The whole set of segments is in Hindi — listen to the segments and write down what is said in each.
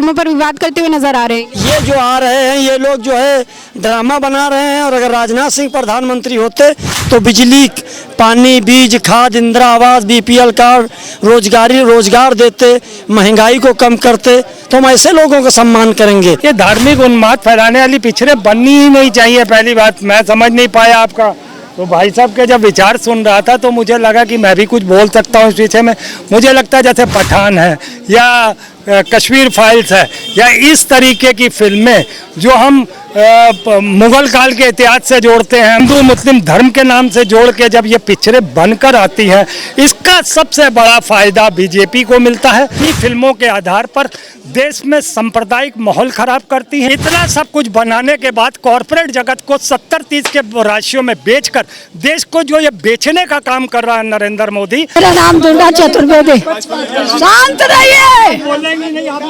फिल्मों पर विवाद करते हुए नजर आ रहे हैं। ये जो आ रहे हैं ये लोग जो है ड्रामा बना रहे हैं। और अगर राजनाथ सिंह प्रधानमंत्री होते तो बिजली, पानी, बीज, खाद, इंदिरा आवास, बीपीएल कार्ड, रोजगार देते, महंगाई को कम करते, तो हम ऐसे लोगों का सम्मान करेंगे। ये धार्मिक उन्माद फैलाने वाली पिक्चरें बननी ही नहीं चाहिए। पहली बात मैं समझ नहीं पाया आपका। तो भाई साहब के जब विचार सुन रहा था तो मुझे लगा कि मैं भी कुछ बोल सकता हूँ इस विषय में। मुझे लगता है जैसे पठान है या कश्मीर फाइल्स है या इस तरीके की फिल्में जो हम मुगल काल के इतिहास से जोड़ते हैं, हिंदू मुस्लिम धर्म के नाम से जोड़ के जब ये पिक्चरें बनकर आती हैं, इसका सबसे बड़ा फायदा बीजेपी को मिलता है। इन फिल्मों के आधार पर देश में सांप्रदायिक माहौल खराब करती है। इतना सब कुछ बनाने के बाद कॉरपोरेट जगत को 70-30 के राशियों में बेचकर देश को जो ये बेचने का काम कर रहा है नरेंद्र मोदी। मेरा नाम दुर्गा चतुर्वेदी। शांत रहिए,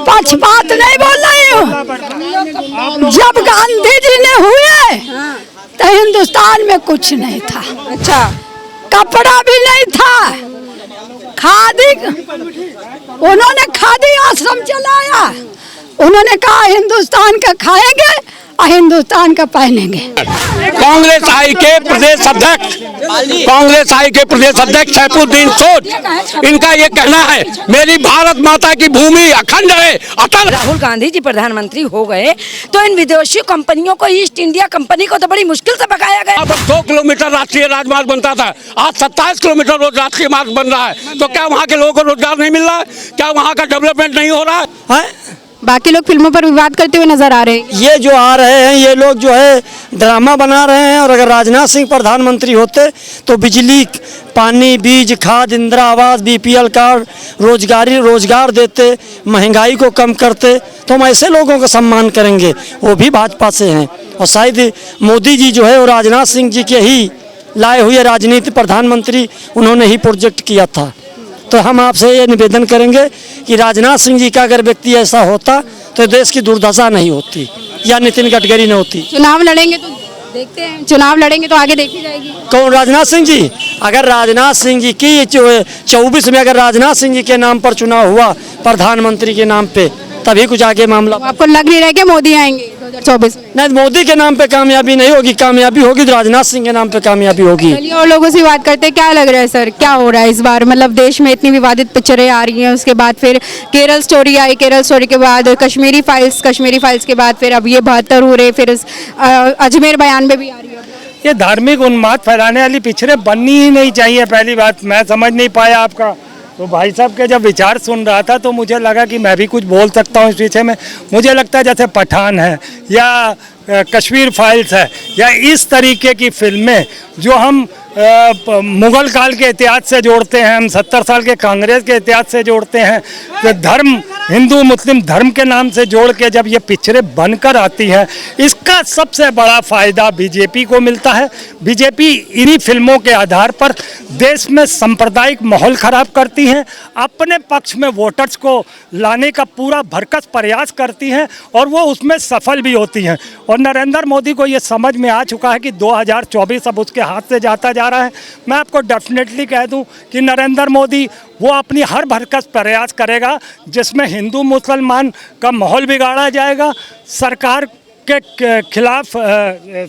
पक्षपात नहीं बोल रही हूँ। जब गांधी जी ने हुए तो हिंदुस्तान में कुछ नहीं था। अच्छा, कपड़ा भी नहीं था। खादी, उन्होंने खादी आश्रम चलाया। उन्होंने कहा हिंदुस्तान का खाएंगे और हिंदुस्तान का पहनेंगे। कांग्रेस आई के प्रदेश अध्यक्ष सैफुद्दीन सोज, इनका ये कहना है मेरी भारत माता की भूमि अखंड है, अटल। राहुल गांधी जी प्रधानमंत्री हो गए तो इन विदेशी कंपनियों को, ईस्ट इंडिया कंपनी को तो बड़ी मुश्किल से भगाया गया। अब 2 किलोमीटर राष्ट्रीय राजमार्ग बनता था, आज 27 किलोमीटर रोज राष्ट्रीय मार्ग बन रहा है। तो क्या वहाँ के लोगों को रोजगार नहीं मिल रहा है? क्या वहाँ का डेवलपमेंट नहीं हो रहा है? बाकी लोग फिल्मों पर विवाद करते हुए नजर आ रहे हैं। ये जो आ रहे हैं ये लोग जो है ड्रामा बना रहे हैं। और अगर राजनाथ सिंह प्रधानमंत्री होते तो बिजली, पानी, बीज, खाद, इंदिरा आवास, बीपीएल कार्ड, रोजगार देते, महंगाई को कम करते, तो हम ऐसे लोगों का सम्मान करेंगे। वो भी भाजपा से हैं और शायद मोदी जी जो है वो राजनाथ सिंह जी के ही लाए हुए राजनीति प्रधानमंत्री, उन्होंने ही प्रोजेक्ट किया था। तो हम आपसे ये निवेदन करेंगे कि राजनाथ सिंह जी का अगर व्यक्ति ऐसा होता तो देश की दुर्दशा नहीं होती या नितिन गडकरी न होती। चुनाव लड़ेंगे तो देखते हैं, चुनाव लड़ेंगे तो आगे देखी जाएगी। कौन? राजनाथ सिंह जी? अगर राजनाथ सिंह जी की 24 में अगर राजनाथ सिंह जी के नाम पर चुनाव हुआ प्रधानमंत्री के नाम पे, तभी कुछ आगे मामला। आपको लग नहीं रहा है कि मोदी आएंगे 2024 में? नहीं, मोदी के नाम पे कामयाबी नहीं होगी। कामयाबी होगी तो राजनाथ सिंह के नाम पे कामयाबी होगी। चलिए और लोगों से बात करते हैं। क्या लग रहा है सर, क्या हो रहा है इस बार? मतलब देश में इतनी विवादित पिक्चरें आ रही हैं, उसके बाद फिर Kerala story I, Kerala story के बाद कश्मीरी फाइल्स के बाद फिर अब ये 72 हो रहे, फिर अजमेर बयान में भी आ रही है। ये धार्मिक उन्माद फैलाने वाली पिक्चरें बननी ही नहीं चाहिए। पहली बात मैं समझ नहीं पाया आपका। तो भाई साहब के जब विचार सुन रहा था तो मुझे लगा कि मैं भी कुछ बोल सकता हूँ इस विषय में। मुझे लगता है जैसे पठान है या कश्मीर फाइल्स है या इस तरीके की फिल्में जो हम मुगल काल के इतिहास से जोड़ते हैं, हम 70 साल के कांग्रेस के इतिहास से जोड़ते हैं, तो धर्म, हिंदू मुस्लिम धर्म के नाम से जोड़ के जब ये पिक्चरें बनकर आती हैं, इसका सबसे बड़ा फायदा बीजेपी को मिलता है। बीजेपी इन्हीं फिल्मों के आधार पर देश में सांप्रदायिक माहौल खराब करती है, अपने पक्ष में वोटर्स को लाने का पूरा भरकस प्रयास करती हैं और वो उसमें सफल भी होती हैं। और नरेंद्र मोदी को ये समझ में आ चुका है कि 2024 अब उसके हाथ से जाता जा रहा है। मैं आपको डेफिनेटली कह दूं कि नरेंद्र मोदी वो अपनी हर भरकस प्रयास करेगा जिसमें हिंदू मुसलमान का माहौल बिगाड़ा जाएगा। सरकार के खिलाफ,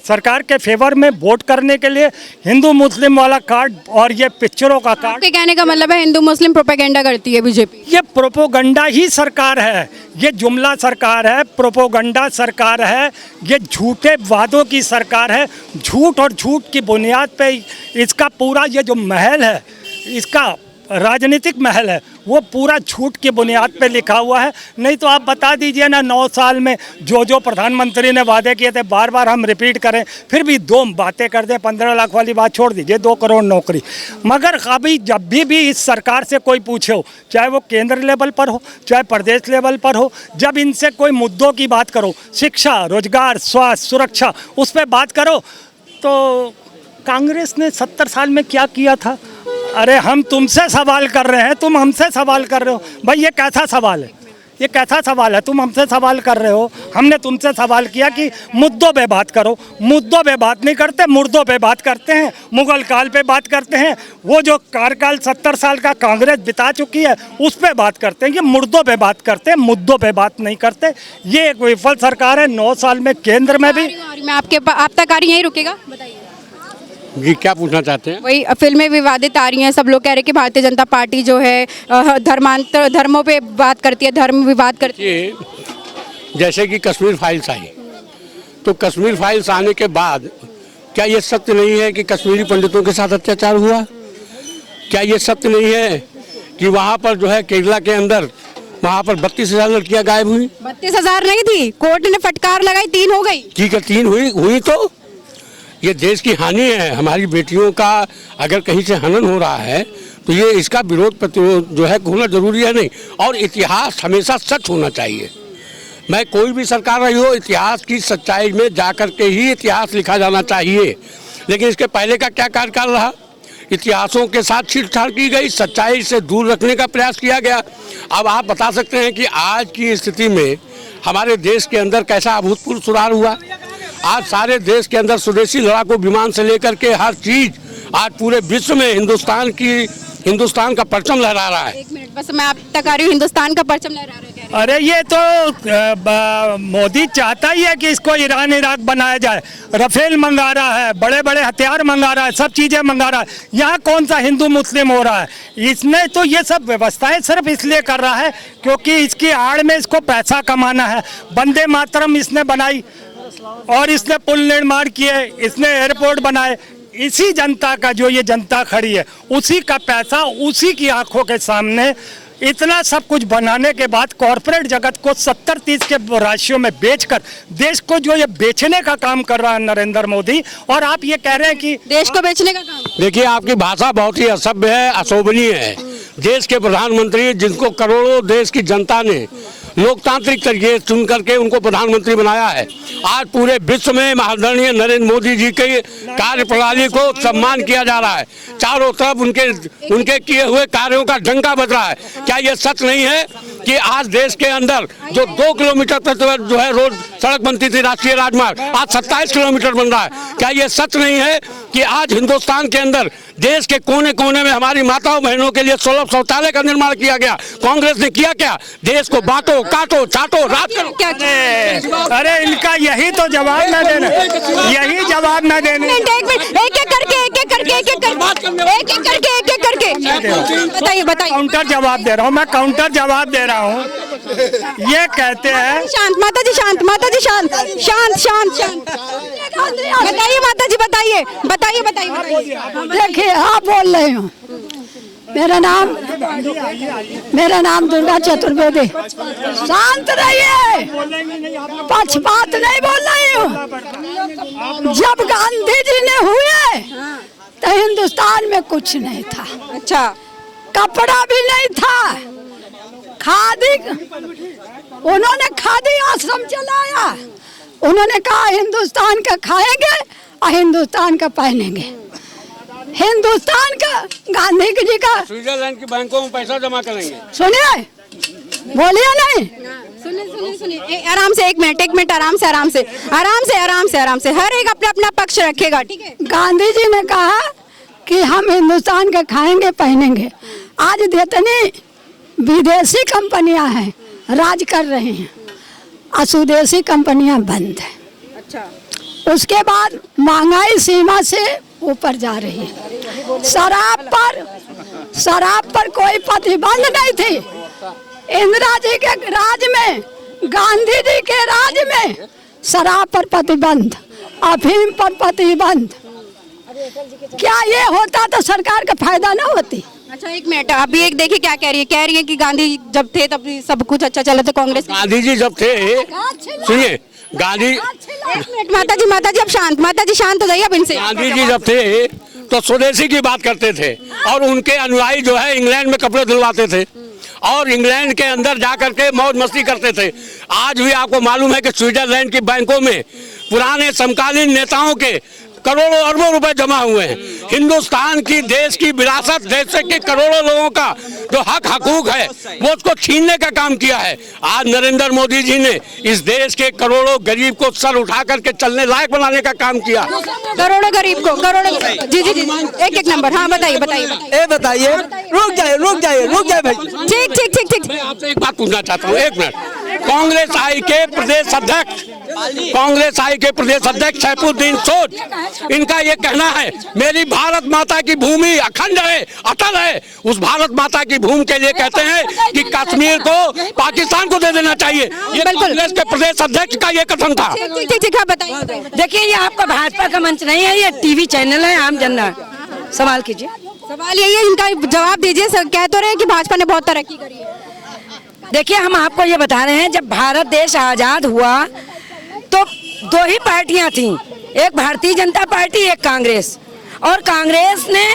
सरकार के फेवर में वोट करने के लिए हिंदू मुस्लिम वाला कार्ड और ये पिक्चरों का कार्ड। आपके कहने का मतलब है हिंदू मुस्लिम प्रोपेगेंडा करती है बीजेपी? ये प्रोपोगंडा ही सरकार है, ये जुमला सरकार है, प्रोपोगंडा सरकार है, ये झूठे वादों की सरकार है। झूठ और झूठ की बुनियाद पे इसका पूरा ये जो महल है, इसका राजनीतिक महल है, वो पूरा झूठ की बुनियाद पे लिखा हुआ है। नहीं तो आप बता दीजिए ना, 9 साल में जो प्रधानमंत्री ने वादे किए थे, बार बार हम रिपीट करें, फिर भी 2 बातें कर दें। 15 लाख वाली बात छोड़ दीजिए, 2 करोड़ नौकरी। मगर कभी जब भी इस सरकार से कोई पूछे हो, चाहे वो केंद्र लेवल पर हो चाहे प्रदेश लेवल पर हो, जब इनसे कोई मुद्दों की बात करो, शिक्षा, रोजगार, स्वास्थ्य, सुरक्षा, उस पर बात करो, तो कांग्रेस ने 70 साल में क्या किया था? अरे हम तुमसे सवाल कर रहे हैं, तुम हमसे सवाल कर रहे हो। भाई ये कैसा सवाल है? ये कैसा सवाल है? तुम हमसे सवाल कर रहे हो, हमने तुमसे सवाल किया कि मुद्दों पे बात करो। मुद्दों पे बात नहीं करते, मुर्दों पे बात करते हैं, मुगल काल पे बात करते हैं। वो जो कार्यकाल 70 साल का कांग्रेस बिता चुकी है उस पे बात करते हैं। ये मुर्दों पे बात करते हैं, मुद्दों पे बात नहीं करते। ये एक विफल सरकार है। 9 साल में केंद्र में भी। मैं आप तक आ रही यही रुकेगा, बताइए। जी क्या पूछना चाहते हैं? वही फिल्में विवादित आ रही हैं, सब लोग कह रहे हैं कि भारतीय जनता पार्टी जो है धर्मों पे बात करती है, धर्म विवाद करती है। ये जैसे कि कश्मीर फाइल्स आई, तो कश्मीर फाइल्स आने के बाद क्या ये सत्य नहीं है कि कश्मीरी पंडितों के साथ अत्याचार हुआ? क्या ये सत्य नहीं है कि वहाँ पर जो है केरला के अंदर वहाँ पर 32,000 लड़कियाँ गायब हुई? 32,000 नहीं थी, कोर्ट ने फटकार लगाई, 3 हो गई। ठीक है, 3 हुई तो ये देश की हानि है। हमारी बेटियों का अगर कहीं से हनन हो रहा है तो ये इसका विरोध प्रतिरोध जो है होना जरूरी है नहीं। और इतिहास हमेशा सच होना चाहिए। मैं कोई भी सरकार रही हो, इतिहास की सच्चाई में जाकर के ही इतिहास लिखा जाना चाहिए। लेकिन इसके पहले का क्या कार्यकाल रहा? इतिहासों के साथ छेड़छाड़ की गई, सच्चाई से दूर रखने का प्रयास किया गया। अब आप बता सकते हैं कि आज की स्थिति में हमारे देश के अंदर कैसा अभूतपूर्व सुधार हुआ। आज सारे देश के अंदर स्वदेशी लड़ाकू विमान से लेकर के हर चीज आज पूरे विश्व में हिंदुस्तान का परचम लहरा रहा है। 1 मिनट बस, मैं आप तक आ रही हूँ। हिंदुस्तान का परचम लहरा रहे हैं। अरे ये तो मोदी चाहता ही है कि इसको ईरान इराक बनाया जाए। राफेल मंगा रहा है, बड़े बड़े हथियार मंगा रहा है, सब चीज़ें मंगा रहा है। यहाँ कौन सा हिंदू मुस्लिम हो रहा है? इसने तो ये सब व्यवस्थाएं सिर्फ इसलिए कर रहा है क्योंकि इसकी आड़ में इसको पैसा कमाना है। वंदे मातरम इसने बनाई और इसने पुल निर्माण किए, इसने एयरपोर्ट बनाए। इसी जनता का, जो ये जनता खड़ी है, उसी का पैसा, उसी की आंखों के सामने इतना सब कुछ बनाने के बाद कॉरपोरेट जगत को 70-30 के राशियों में बेचकर देश को जो ये बेचने का काम कर रहा है नरेंद्र मोदी। और आप ये कह रहे हैं कि देश को बेचने का काम। देखिए, आपकी भाषा बहुत ही असभ्य है, अशोभनीय है। देश के प्रधानमंत्री जिनको करोड़ों देश की जनता ने लोकतांत्रिक तरीके चुन करके उनको प्रधानमंत्री बनाया है, आज पूरे विश्व में आदरणीय नरेंद्र मोदी जी के कार्यप्रणाली को सम्मान किया जा रहा है। चारों तरफ उनके किए हुए कार्यों का डंका बज रहा है। क्या ये सच नहीं है कि आज देश के अंदर जो 2 किलोमीटर पर जो है रोज सड़क बनती थी, राष्ट्रीय राजमार्ग, आज 27 किलोमीटर बन रहा है? क्या ये सच नहीं है कि आज हिंदुस्तान के अंदर देश के कोने कोने में हमारी माताओं बहनों के लिए सुलभ शौचालय का निर्माण किया गया? कांग्रेस ने किया क्या? देश को बांटो, काटो, चाटो, रात करो। क्या? अरे इनका यही तो जवाब न देना, यही जवाब न देने। एक एक करके बताइए। काउंटर जवाब दे रहा हूँ, मैं काउंटर जवाब दे रहा हूँ। ये कहते हैं शांत माता जी, शांत माता जी, शांत शांत शांत शांत। बताइए माता जी, बताइए। देखिए, आप बोल रहे हो। मेरा नाम दुर्गा चतुर्वेदी। शांत रहिए, पक्षपात नहीं बोल रही हूँ। जब गांधी जी ने हुए तो हिंदुस्तान में कुछ नहीं था। अच्छा, कपड़ा भी नहीं था। खादी, उन्होंने खादी आश्रम चलाया। उन्होंने कहा हिंदुस्तान का खाएंगे और हिंदुस्तान का पहनेंगे। हिंदुस्तान का, गांधी जी का। स्विट्जरलैंड की बैंकों में पैसा जमा करेंगे। सुनिए, बोलिए नहीं। सुनिए आराम से। 1 मिनट, आराम से। हर एक अपना अपना पक्ष रखेगा, ठीक है? गांधी जी ने कहा कि हम हिंदुस्तान का खाएंगे पहनेंगे। आज जितनी विदेशी कंपनियां हैं राज कर रही हैं, असुदेशी कंपनियां बंद है। अच्छा। उसके बाद महंगाई सीमा से ऊपर जा रही है। शराब पर कोई प्रतिबंध नहीं थी। इंदिरा जी के राज में, गांधी जी के राज में शराब पर प्रतिबंध, अफीम पर प्रतिबंध। क्या ये होता तो सरकार का फायदा ना होती? अच्छा, 1 मिनट, अभी एक देखिए क्या कह रही है कि गांधी जब थे तब सब कुछ अच्छा चला था कांग्रेस। गांधी जी जब थे, सुनिए, गांधी, 1 मिनट माता जी, अब शांत, माता जी शांत हो जाइए अब इनसे। गांधी जी जब थे तो स्वदेशी की बात करते थे और उनके अनुयायी जो है इंग्लैंड में कपड़े धुलवाते थे और इंग्लैंड के अंदर जाकर के मौज मस्ती करते थे। आज भी आपको मालूम है कि स्विट्जरलैंड की बैंकों में पुराने समकालीन नेताओं के करोड़ों अरबों रुपए जमा हुए हैं। हिंदुस्तान की देश की विरासत, देश के करोड़ों लोगों का जो हक हकूक है वो उसको छीनने का काम किया है। आज नरेंद्र मोदी जी ने इस देश के करोड़ों गरीब को सर उठा करके चलने लायक बनाने का काम किया। करोड़ों गरीब को, करोड़ों जी जी जी, एक नंबर। हाँ बताइए बताइए बताइए, रुक जाइए भाई। ठीक ठीक ठीक ठीक। मैं आपसे एक बात पूछना चाहता हूँ, एक मिनट। कांग्रेस आई के प्रदेश अध्यक्ष सैफुद्दीन सोज, इनका ये कहना है मेरी भारत माता की भूमि अखंड है, अटल है। उस भारत माता की भूमि के लिए कहते हैं कि कश्मीर को पाकिस्तान को दे देना चाहिए। ये कांग्रेस के प्रदेश अध्यक्ष का ये कथन था। ठीक, बताइए। देखिए, ये आपका भाजपा का मंच नहीं है, ये टीवी चैनल है, आम जनता। सवाल कीजिए। सवाल यही है, इनका जवाब दीजिए। कह तो रहे हैं कि भाजपा ने बहुत तरक्की करी है। देखिए, हम आपको ये बता रहे हैं, जब भारत देश आजाद हुआ तो दो ही पार्टियां थीं, एक भारतीय जनता पार्टी, एक कांग्रेस। और कांग्रेस ने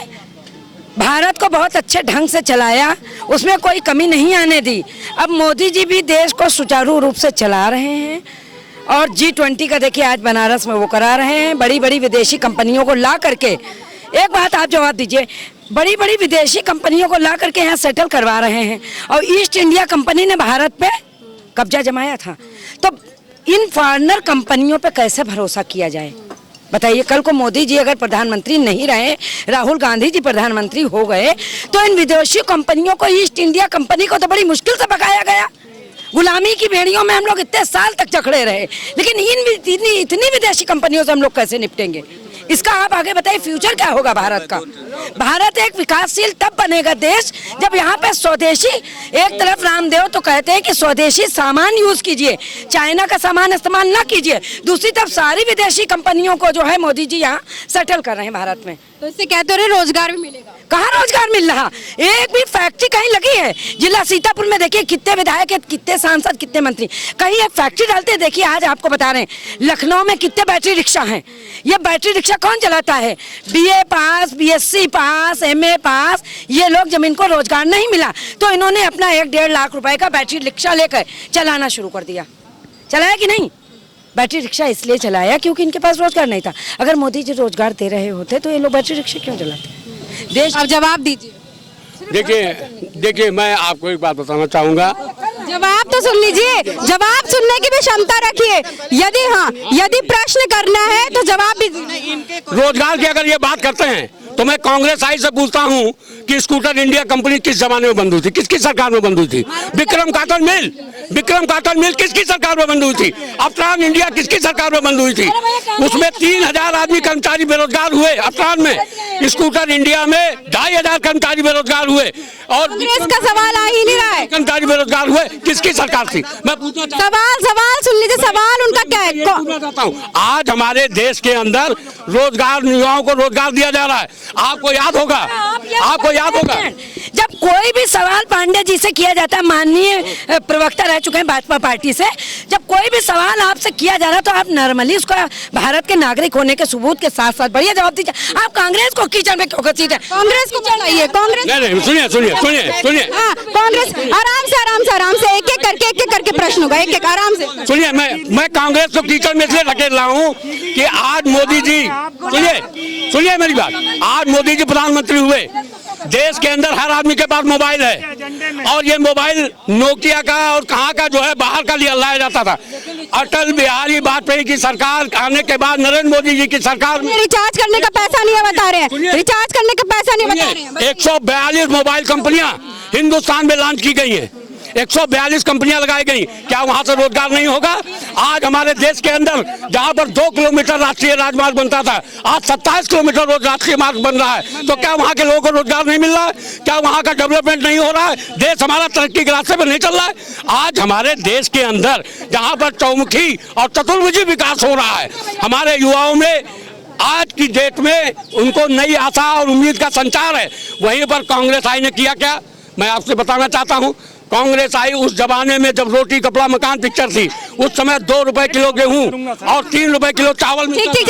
भारत को बहुत अच्छे ढंग से चलाया, उसमें कोई कमी नहीं आने दी। अब मोदी जी भी देश को सुचारू रूप से चला रहे हैं और G20 का देखिए आज बनारस में वो करा रहे हैं, बड़ी बड़ी विदेशी कंपनियों को ला करके। एक बात आप जवाब दीजिए, बड़ी बड़ी विदेशी कंपनियों को ला करके यहाँ सेटल करवा रहे हैं और ईस्ट इंडिया कंपनी ने भारत पे कब्जा जमाया था। तो इन फॉरेनर कंपनियों पे कैसे भरोसा किया जाए बताइए। कल को मोदी जी अगर प्रधानमंत्री नहीं रहे, राहुल गांधी जी प्रधानमंत्री हो गए, तो इन विदेशी कंपनियों को, ईस्ट इंडिया कंपनी को तो बड़ी मुश्किल से भगाया गया। गुलामी की बेड़ियों में हम लोग इतने साल तक जकड़े रहे, लेकिन इतनी विदेशी कंपनियों से हम लोग कैसे निपटेंगे? इसका आप आगे बताइए, फ्यूचर क्या होगा भारत का? भारत एक विकासशील तब बनेगा देश जब यहाँ पे स्वदेशी, एक तरफ रामदेव तो कहते हैं कि स्वदेशी सामान यूज कीजिए, चाइना का सामान इस्तेमाल ना कीजिए, दूसरी तरफ सारी विदेशी कंपनियों को जो है मोदी जी यहाँ सेटल कर रहे हैं भारत में। तो इससे कहते रहे रोजगार भी मिलेगा। कहाँ रोजगार मिल रहा? एक भी फैक्ट्री कहीं लगी है? जिला सीतापुर में देखिए कितने विधायक, कितने सांसद, कितने मंत्री, कहीं एक फैक्ट्री डालते हैं? देखिए आज आपको बता रहे हैं लखनऊ में कितने बैटरी रिक्शा हैं। ये बैटरी रिक्शा कौन चलाता है? BA पास, BSc पास, MA पास। ये लोग, जब इनको रोजगार नहीं मिला तो इन्होंने अपना 1-1.5 लाख रुपए का बैटरी रिक्शा लेकर चलाना शुरू कर दिया। चलाया कि नहीं? बैटरी रिक्शा इसलिए चलाया क्योंकि इनके पास रोजगार नहीं था। अगर मोदी जी रोजगार दे रहे होते तो ये लोग बैटरी रिक्शा क्यों चलाते? देश, अब जवाब दीजिए। देखिए मैं आपको एक बात बताना चाहूँगा। जवाब तो सुन लीजिए, जवाब सुनने की भी क्षमता रखिए। यदि प्रश्न करना है तो जवाब भी दीजिए। रोजगार की अगर ये बात करते हैं तो मैं कांग्रेस आई से पूछता हूँ कि स्कूटर इंडिया कंपनी किस जमाने में बंद हुई थी, किसकी सरकार में बंद हुई थी? विक्रम काटन मिल किसकी सरकार में बंद हुई थी? अफ्तान इंडिया किसकी सरकार में बंद हुई थी? उसमें 3000 आदमी कर्मचारी बेरोजगार हुए अफ्तान में। स्कूटर इंडिया में 2500 कर्मचारी बेरोजगार हुए और कांग्रेस का सवाल आ ही नहीं रहा है। कर्मचारी बेरोजगार हुए, किसकी सरकार थी? मैं पूछना सवाल सुन लीजिए, सवाल उनका क्या है? आज हमारे देश के अंदर रोजगार, युवाओं को रोजगार दिया जा रहा है। आपको याद होगा जब कोई भी सवाल पांडे जी से किया जाता है, माननीय प्रवक्ता रह चुके हैं भाजपा पार्टी से, जब कोई भी सवाल आपसे किया जा रहा है तो आप नॉर्मली उसको भारत के नागरिक होने के सबूत के साथ साथ बढ़िया जवाब दीजिए। आप कांग्रेस को कीचड़ में क्यों घसीट रहे हैं? कांग्रेस को बताइए। कांग्रेस नहीं, सुनिए। हाँ, कांग्रेस आराम से एक एक करके प्रश्न होगा, एक आराम से सुनिए। मैं कांग्रेस को कीचड़ में इसलिए ढकेल रहा हूँ कि आज मोदी जी, सुनिए मेरी बात, आज मोदी जी प्रधानमंत्री हुए, देश के अंदर हर आदमी के पास मोबाइल है और ये मोबाइल नोकिया का और कहाँ का जो है बाहर का लिया लाया जाता था। अटल बिहारी वाजपेयी की सरकार आने के बाद नरेंद्र मोदी जी की सरकार में रिचार्ज करने का पैसा नहीं बता रहे हैं, रिचार्ज करने का पैसा नहीं बता रहे हैं। 142 मोबाइल कंपनियां हिंदुस्तान में लॉन्च की गई हैं, 142 कंपनियां लगाई गई। क्या वहां से रोजगार नहीं होगा? आज हमारे देश के अंदर जहां पर 2 किलोमीटर राष्ट्रीय राजमार्ग बनता था, आज 27 किलोमीटर रोज राष्ट्रीय मार्ग बन रहा है। तो क्या वहां के लोगों को रोजगार नहीं मिल रहा है? क्या वहां का डेवलपमेंट नहीं हो रहा है? देश हमारा तरक्की के रास्ते पर नहीं चल रहा है? आज हमारे देश के अंदर जहां पर चौमुखी और चतुर्भुजी विकास हो रहा है, हमारे युवाओं में आज की डेट में उनको नई आशा और उम्मीद का संचार है। वहीं पर कांग्रेस आई ने किया क्या, मैं आपसे बताना चाहता हूँ। कांग्रेस आई उस जमाने में जब रोटी कपड़ा मकान पिक्चर थी, उस समय 2 रुपए किलो गेहूं और 3 रुपए किलो चावल। ठीक।